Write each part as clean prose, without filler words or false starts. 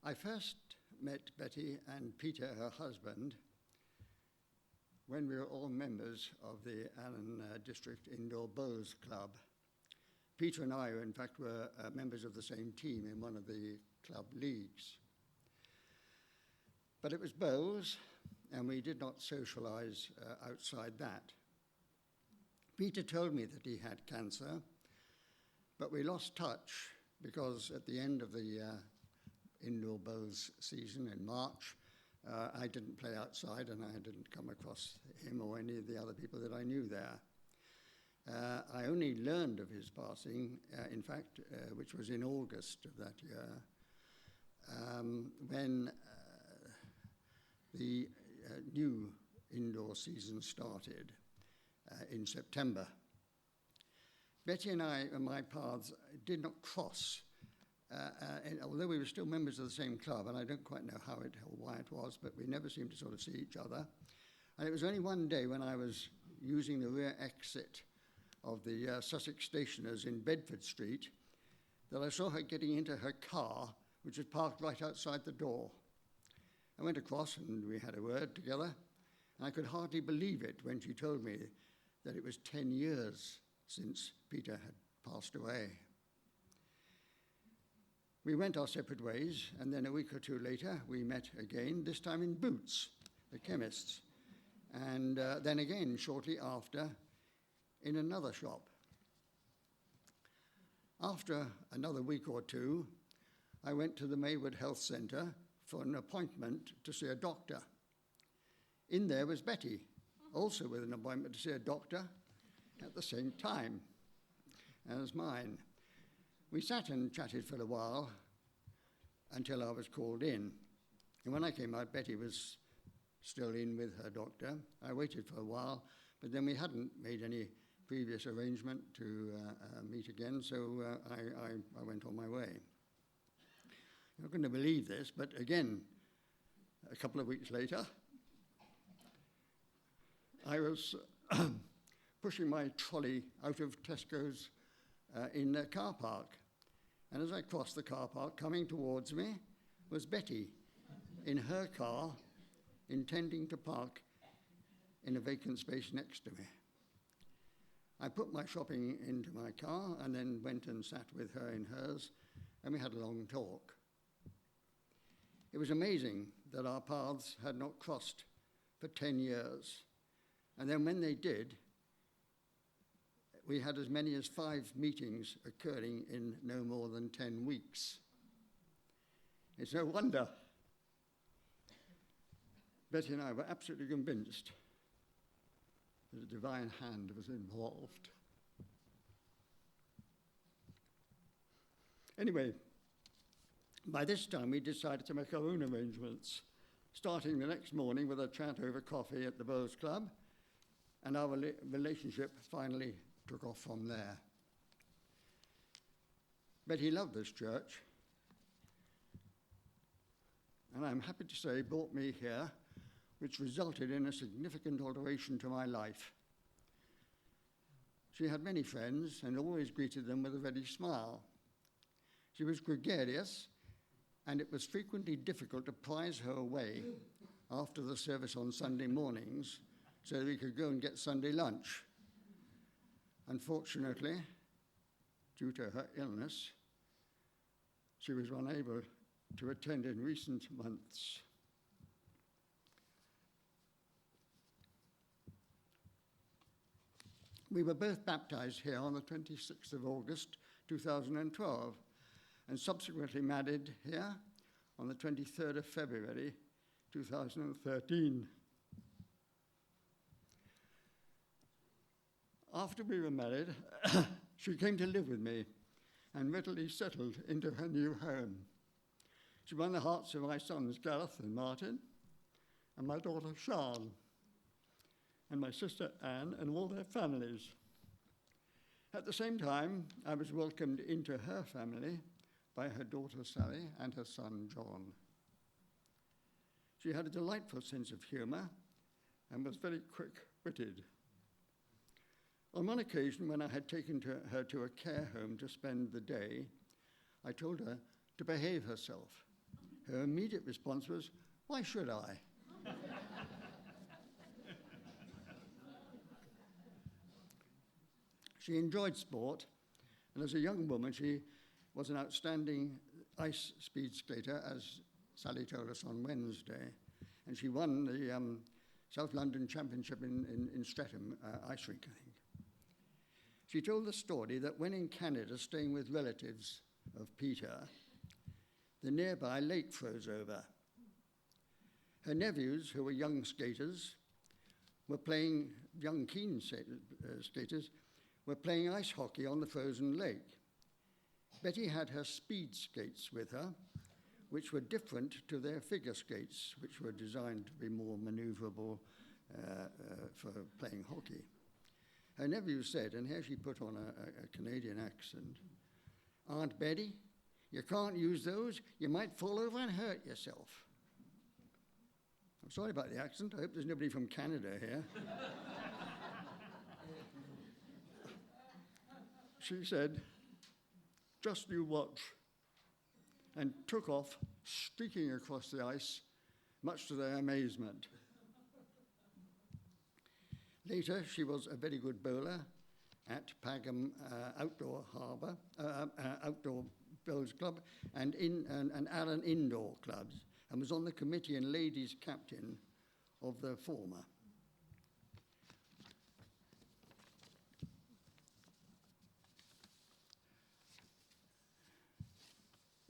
I first met Betty and Peter, her husband, when we were all members of the Allen District Indoor Bowls Club. Peter and I, in fact, were members of the same team in one of the club leagues. But it was bowls, and we did not socialize outside that. Peter told me that he had cancer, but we lost touch because at the end of the indoor bowls season in March, I didn't play outside and I didn't come across him or any of the other people that I knew there. I only learned of his passing, in fact, which was in August of that year, when the new indoor season started in September. Betty and I, and my paths did not cross, although we were still members of the same club, and I don't quite know how it or why it was, but we never seemed to sort of see each other. And it was only one day when I was using the rear exit of the Sussex Stationers in Bedford Street that I saw her getting into her car, which was parked right outside the door. I went across and we had a word together, and I could hardly believe it when she told me that it was 10 years since Peter had passed away. We went our separate ways, and then a week or two later we met again, this time in Boots, the chemists, and then again shortly after in another shop. After another week or two, I went to the Maywood Health Centre for an appointment to see a doctor. In there was Betty, also with an appointment to see a doctor at the same time as mine. We sat and chatted for a while until I was called in. And when I came out, Betty was still in with her doctor. I waited for a while, but then we hadn't made any previous arrangement to meet again, so I went on my way. You're not going to believe this, but again, a couple of weeks later, I was pushing my trolley out of Tesco's in a car park. And as I crossed the car park, coming towards me was Betty in her car, intending to park in a vacant space next to me. I put my shopping into my car and then went and sat with her in hers, and we had a long talk. It was amazing that our paths had not crossed for 10 years. And then when they did, we had as many as 5 meetings occurring in no more than 10 weeks. It's no wonder Betty and I were absolutely convinced that a divine hand was involved. Anyway, by this time we decided to make our own arrangements, starting the next morning with a chat over coffee at the Bowls Club, and our relationship finally took off from there. Betty loved this church, and I'm happy to say brought me here, which resulted in a significant alteration to my life. She had many friends and always greeted them with a ready smile. She was gregarious, and it was frequently difficult to prize her away after the service on Sunday mornings so that we could go and get Sunday lunch. Unfortunately, due to her illness, she was unable to attend in recent months. We were both baptized here on the 26th of August, 2012, and subsequently married here on the 23rd of February, 2013. After we were married, she came to live with me and readily settled into her new home. She won the hearts of my sons, Gareth and Martin, and my daughter, Sian, and my sister, Anne, and all their families. At the same time, I was welcomed into her family by her daughter, Sally, and her son, John. She had a delightful sense of humor and was very quick-witted. On one occasion, when I had taken her to a care home to spend the day, I told her to behave herself Her immediate response was, "Why should I?" She enjoyed sport, and as a young woman, she was an outstanding ice speed skater, as Sally told us on Wednesday, and she won the South London Championship in Streatham ice rink, I think. She told the story that when in Canada staying with relatives of Peter, the nearby lake froze over. Her nephews, who were young skaters, were playing, young keen skaters, were playing ice hockey on the frozen lake. Betty had her speed skates with her, which were different to their figure skates, which were designed to be more maneuverable for playing hockey. Her nephew said, and here she put on a Canadian accent, "Aunt Betty, you can't use those. You might fall over and hurt yourself." I'm sorry about the accent. I hope there's nobody from Canada here. She said, "Just you watch," and took off, streaking across the ice, much to their amazement. Later, she was a very good bowler at Pagham Outdoor Bowls Club and Allen Indoor Clubs, and was on the committee and ladies' captain of the former.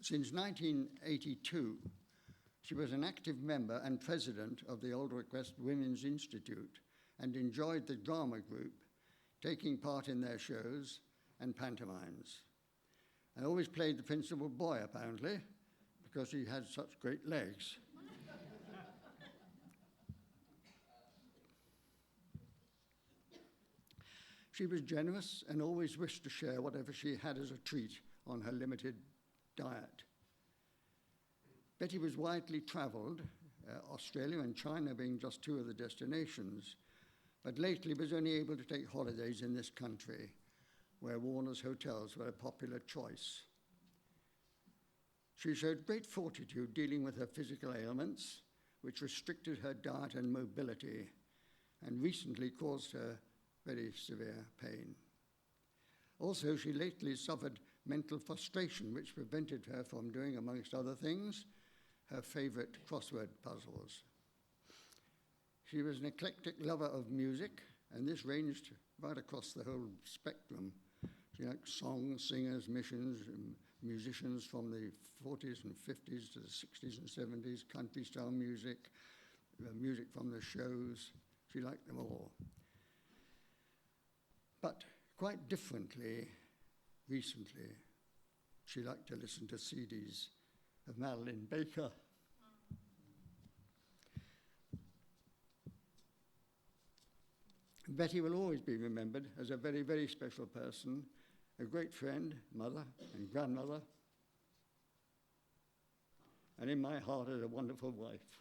Since 1982, she was an active member and president of the Aldwych West Women's Institute and enjoyed the drama group, taking part in their shows and pantomimes. And always played the principal boy, apparently, because he had such great legs. She was generous and always wished to share whatever she had as a treat on her limited diet. Betty was widely travelled, Australia and China being just two of the destinations, but lately was only able to take holidays in this country, where Warner's hotels were a popular choice. She showed great fortitude dealing with her physical ailments, which restricted her diet and mobility, and recently caused her very severe pain. Also, she lately suffered mental frustration, which prevented her from doing, amongst other things, her favourite crossword puzzles. She was an eclectic lover of music, and this ranged right across the whole spectrum. She liked songs, singers, musicians from the 40s and 50s to the 60s and 70s, country-style music, music from the shows. She liked them all. But quite differently, recently, she liked to listen to CDs of Madeline Baker. Betty will always be remembered as a very, very special person, a great friend, mother and grandmother, and in my heart as a wonderful wife.